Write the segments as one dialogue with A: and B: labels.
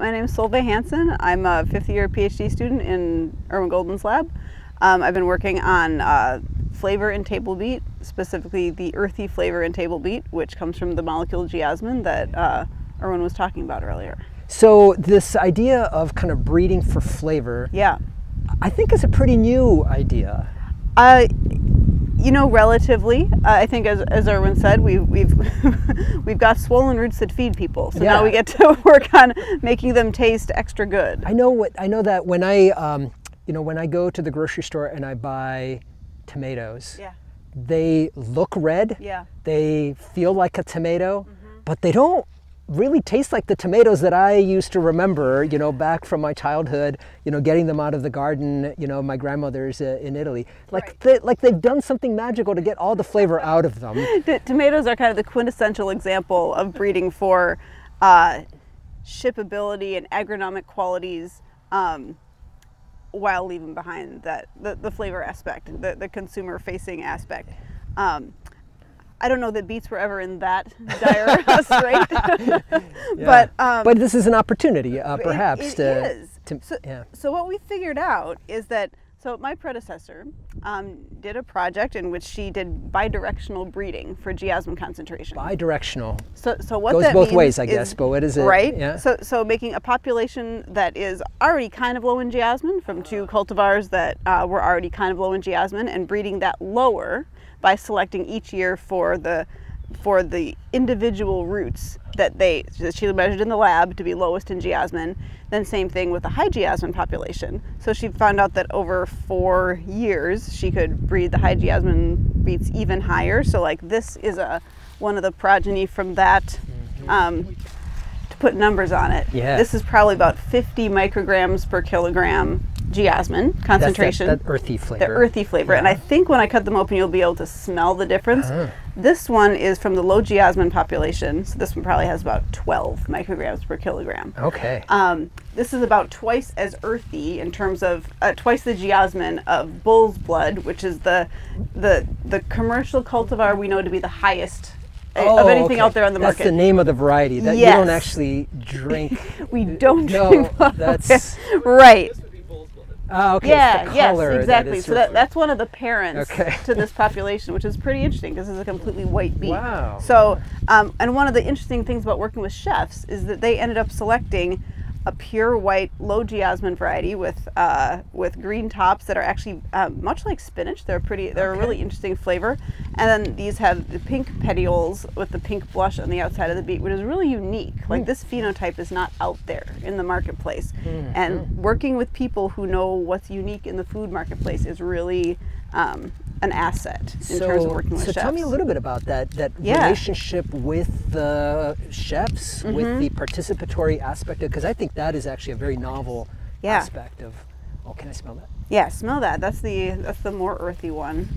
A: My name is Solveig Hanson. I'm a fifth-year PhD student in Erwin Golden's lab. I've been working on flavor in table beet, specifically the earthy flavor in table beet, which comes from the molecule geosmin that Erwin was talking about earlier.
B: So this idea of kind of breeding for flavor,
A: yeah,
B: I think is a pretty new idea.
A: You know, relatively. I think, as Erwin said, we've got swollen roots that feed people. So now we get to work on making them taste extra good.
B: I know that when I when I go to the grocery store and I buy tomatoes, they look red. Yeah. They feel like a tomato, but they don't really taste like the tomatoes that I used to remember, back from my childhood, getting them out of the garden, my grandmother's in Italy. Like, they've done something magical to get all the flavor out of them.
A: Tomatoes are kind of the quintessential example of breeding for shippability and agronomic qualities, while leaving behind the flavor aspect, the consumer-facing aspect. I don't know that beets were ever in that dire strait,
B: but this is an opportunity, perhaps.
A: It is. So what we figured out is that my predecessor did a project in which she did bidirectional breeding for geosmin concentration.
B: Bidirectional.
A: So what
B: goes
A: that
B: both
A: means
B: ways, I guess. But what is it?
A: Right.
B: Yeah.
A: So making a population that is already kind of low in geosmin from two cultivars that were already kind of low in geosmin, and breeding that lower by selecting each year for the individual roots that she measured in the lab to be lowest in geosmin. Then same thing with the high geosmin population. So she found out that over 4 years she could breed the high geosmin beets even higher. So like this is one of the progeny from that. To put numbers on it, this is probably about 50 micrograms per kilogram geosmin concentration.
B: That's that earthy flavor.
A: The earthy flavor. And I think when I cut them open, you'll be able to smell the difference. This one is from the low geosmin population. So this one probably has about 12 micrograms per kilogram.
B: Okay.
A: This is about twice as earthy in terms of twice the geosmin of bull's blood, which is the commercial cultivar we know to be the highest of anything out there on the market.
B: That's the name of the variety. That you don't actually drink.
A: We don't drink.
B: That's
A: right.
B: Okay.
A: Yes, exactly. So that's one of the parents to this population, which is pretty interesting because it's a completely white beet.
B: Wow.
A: So, and one of the interesting things about working with chefs is that they ended up selecting a pure white, low geosmin variety with green tops that are actually much like spinach. They're a really interesting flavor. And then these have the pink petioles with the pink blush on the outside of the beet, which is really unique. Like this phenotype is not out there in the marketplace. And working with people who know what's unique in the food marketplace is really an asset in terms of working with chefs.
B: So tell me a little bit about that relationship with the chefs, with the participatory aspect of, because I think that is actually a very novel aspect of. Oh, can I smell that? Yeah,
A: smell that. That's the more earthy one.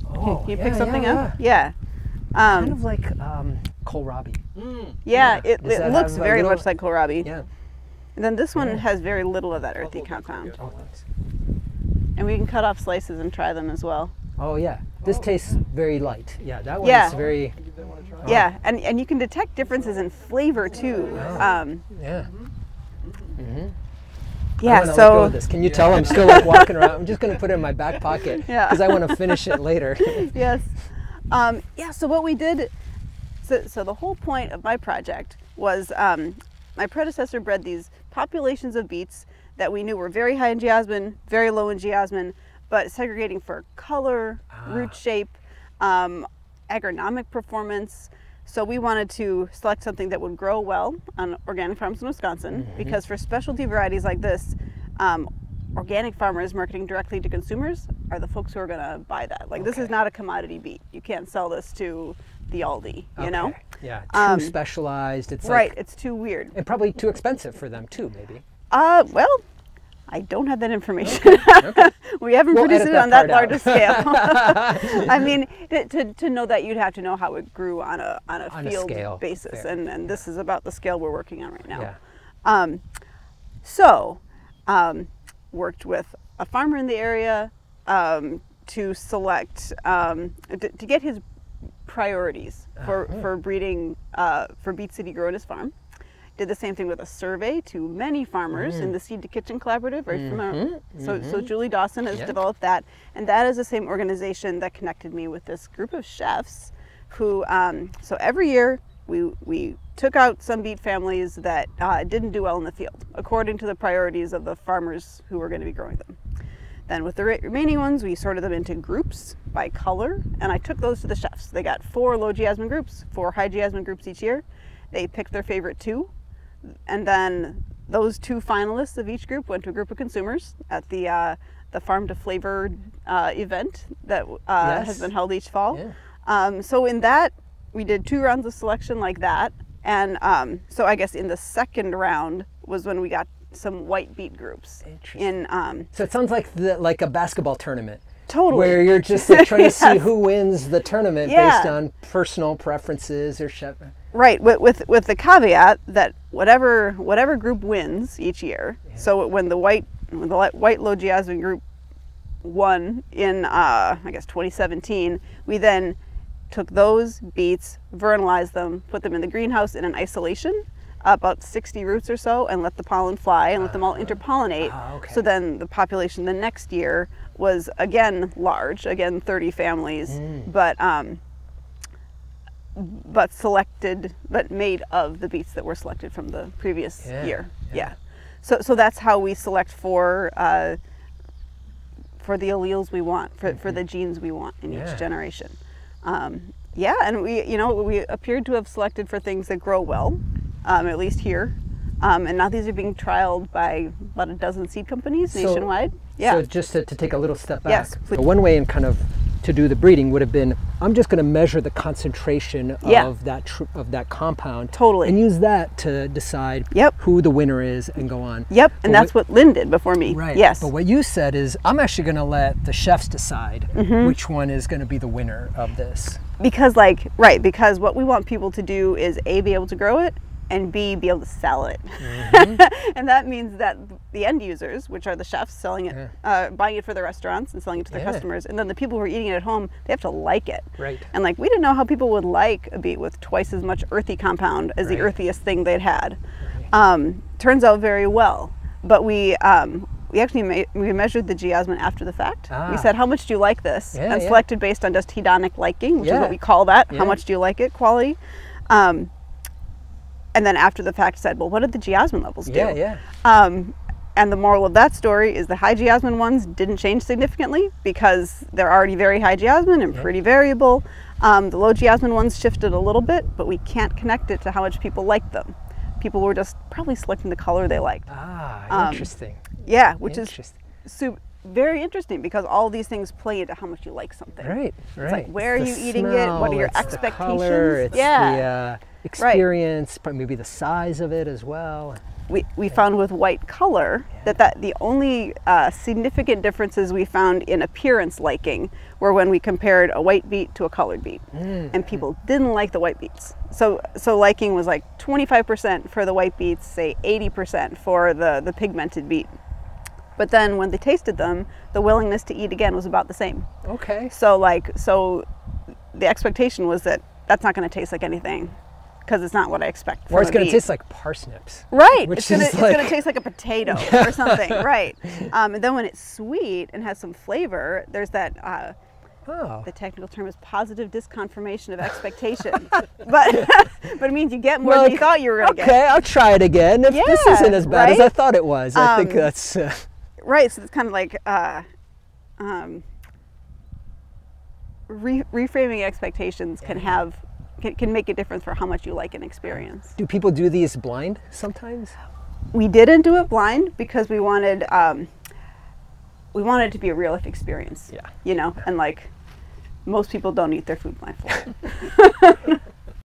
B: Oh,
A: can you pick something up? Yeah.
B: Kind of like kohlrabi.
A: Yeah, it looks very much like kohlrabi.
B: Yeah.
A: And then this one has very little of that earthy compound.
B: Oh, thanks.
A: And we can cut off slices and try them as well.
B: Oh yeah, this tastes very light. Yeah, that one is very.
A: Yeah, and you can detect differences in flavor too. Yeah,
B: so
A: so
B: go with this. Can you tell I'm still like walking around? I'm just going to put it in my back pocket because I want to finish it later.
A: Yes. So what we did, so the whole point of my project was my predecessor bred these populations of beets that we knew were very high in geosmin, very low in geosmin, but segregating for color, root shape, agronomic performance. So we wanted to select something that would grow well on organic farms in Wisconsin, because for specialty varieties like this, organic farmers marketing directly to consumers are the folks who are going to buy that. Like this is not a commodity beet. You can't sell this to the Aldi, you know?
B: Yeah, too specialized. It's
A: right, it's too weird.
B: And probably too expensive for them too, maybe.
A: Well, I don't have that information. We haven't produced it on that large a scale. I mean, to know that, you'd have to know how it grew on a field scale basis, and this is about the scale we're working on right now. Yeah. Worked with a farmer in the area to select to get his priorities for breeding for beets that he grew at his farm. did the same thing with a survey to many farmers in the Seed to Kitchen Collaborative. Right? So Julie Dawson has developed that, and that is the same organization that connected me with this group of chefs who, so every year we took out some beet families that didn't do well in the field, according to the priorities of the farmers who were going to be growing them. Then with the remaining ones, we sorted them into groups by color, and I took those to the chefs. They got 4 low geasmin groups, 4 high geasmin groups each year. They picked their favorite 2, and then those 2 finalists of each group went to a group of consumers at the Farm to Flavor event that has been held each fall. So in that, we did 2 rounds of selection like that, and so I guess in the second round was when we got some white beet groups.
B: So it sounds like a basketball tournament.
A: Totally.
B: Where you're just trying to see who wins the tournament based on personal preferences or chef.
A: Right, with the caveat that whatever group wins each year. So when the white low geasmin group won in I guess 2017, we then took those beets, vernalized them, put them in the greenhouse in an isolation, about 60 roots or so, and let the pollen fly and let them all interpollinate. So then the population the next year was again large, again 30 families, but made of the beets that were selected from the previous year. So that's how we select for the alleles we want, for the genes we want in each generation. And we appeared to have selected for things that grow well, at least here. And now these are being trialed by about a dozen seed companies nationwide.
B: So just to take a little step back. Yes, please. One way and kind of to do the breeding would have been, I'm just going to measure the concentration of that compound.
A: Totally.
B: And use that to decide who the winner is and go on.
A: And that's what Lynn did before me.
B: Right.
A: Yes.
B: But what you said is, I'm actually going to let the chefs decide which one is going to be the winner of this.
A: Because what we want people to do is A, be able to grow it, and B, be able to sell it. And that means that the end users, which are the chefs selling it, buying it for their restaurants and selling it to their customers, and then the people who are eating it at home, they have to like it.
B: Right.
A: And we didn't know how people would like a beet with twice as much earthy compound as the earthiest thing they'd had. Turns out very well. But we actually we measured the geasmin after the fact. We said, how much do you like this? And selected based on just hedonic liking, which is what we call that. How much do you like it quality? And then after the fact said, well, what did the geasmin levels do? And the moral of that story is the high geasmin ones didn't change significantly because they're already very high geasmin and pretty variable. The low geasmin ones shifted a little bit, but we can't connect it to how much people liked them. People were just probably selecting the color they liked.
B: Interesting.
A: Which is very interesting because all these things play into how much you like something.
B: Right.
A: It's like, where are you eating
B: smell,
A: it? What are your
B: it's
A: expectations?
B: The color, it's the experience, maybe the size of it as well.
A: We found with white color that the only significant differences we found in appearance liking were when we compared a white beet to a colored beet, and people didn't like the white beets. So liking was like 25% for the white beets, say 80% for the pigmented beet. But then when they tasted them, the willingness to eat again was about the same.
B: Okay.
A: So the expectation was that that's not going to taste like anything, because it's not what I expect.
B: Or it's going to taste like parsnips.
A: Right. It's going to taste like a potato or something. Right. And then when it's sweet and has some flavor, there's that. The technical term is positive disconfirmation of expectation. but it means you get more than you thought you were going to get.
B: Okay, I'll try it again. If this isn't as bad as I thought it was, I think that's.
A: Right. So it's kind of like reframing expectations can make a difference for how much you like an experience.
B: Do people do these blind sometimes?
A: We didn't do it blind because we wanted it to be a real life experience. And most people don't eat their food blindfolded.